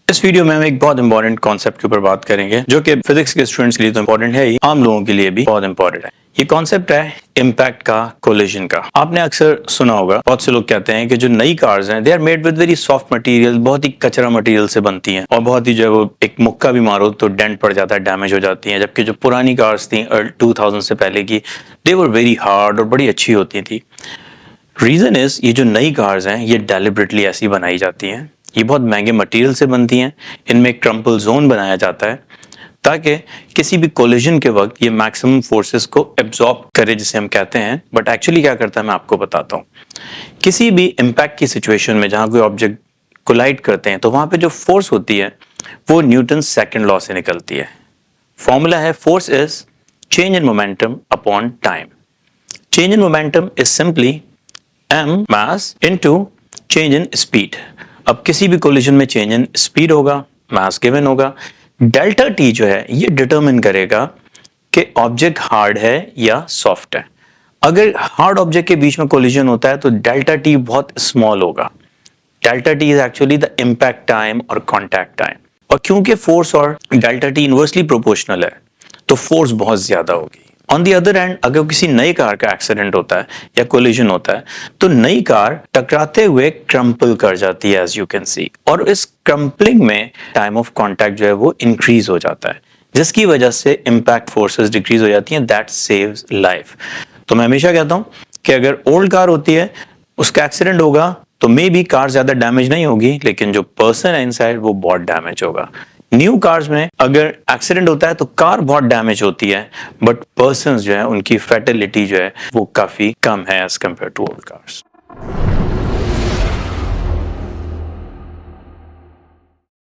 इस वीडियो में हम एक बहुत इंपॉर्टेंट कॉन्सेप्ट के ऊपर बात करेंगे जो कि फिजिक्स के स्टूडेंट्स के लिए तो इंपॉर्टेंट है ही, आम लोगों के लिए भी बहुत इंपॉर्टेंट है। ये कॉन्सेप्ट है इम्पैक्ट का, कोलिजन का। आपने अक्सर सुना होगा, बहुत से लोग कहते हैं कि जो नई कार्स हैं they are made with very soft material, बहुत ही कचरा मटेरियल से बनती हैं और बहुत ही जो है वो एक मुक्का भी मारो तो डेंट पड़ जाता है, डैमेज हो जाती हैं। जबकि जो पुरानी कार्स थी 2000 से पहले की, दे वर वेरी हार्ड और बड़ी अच्छी होती थी। रीजन इज ये जो नई कार्स हैं ये डेलिबरेटली ऐसी बनाई जाती हैं, ये बहुत महंगे मटेरियल से बनती हैं, इनमें क्रम्पल जोन बनाया जाता है ताकि किसी भी कोलिजन के वक्त ये मैक्सिमम फोर्सेस को एब्जॉर्ब करे, जिसे हम कहते हैं। बट एक्चुअली क्या करता है मैं आपको बताता हूँ। किसी भी इम्पैक्ट की सिचुएशन में जहां कोई ऑब्जेक्ट कोलाइड करते हैं तो वहां पे जो फोर्स होती है वो न्यूटन सेकेंड लॉ से निकलती है। फॉर्मूला है force is change in momentum upon time. Change in momentum is simply m mass into change in speed. अब किसी भी कोलिजन में चेंज इन स्पीड होगा, मास गिवन होगा। डेल्टा टी जो है ये डिटरमिन करेगा कि ऑब्जेक्ट हार्ड है या सॉफ्ट है। अगर हार्ड ऑब्जेक्ट के बीच में कोलिजन होता है तो डेल्टा टी बहुत स्मॉल होगा। Delta T is actually the impact time और कॉन्टैक्ट टाइम। और क्योंकि फोर्स और डेल्टा टी इनवर्सली प्रोपोर्शनल है तो फोर्स बहुत ज्यादा होगी। ऑन दी अदर एंड अगर किसी नई कार का एक्सीडेंट होता है या कोलिजन होता है तो नई कार टकराते हुए क्रम्पल कर जाती है, एज यू कैन सी। और इस क्रम्पलिंग में टाइम ऑफ कांटेक्ट जो है वो इंक्रीज हो जाता है, जिसकी वजह से इंपैक्ट फोर्सेस डिक्रीज हो जाती हैं। That saves life. तो मैं हमेशा कहता हूं कि अगर ओल्ड कार होती है, उसका एक्सीडेंट होगा तो मे बी कार ज्यादा डैमेज नहीं होगी, लेकिन जो पर्सन है इनसाइड वो बहुत डैमेज होगा। न्यू कार्स में अगर एक्सीडेंट होता है तो कार बहुत डैमेज होती है, बट पर्सन्स जो है उनकी फैटेलिटी जो है वो काफी कम है as compare to old cars.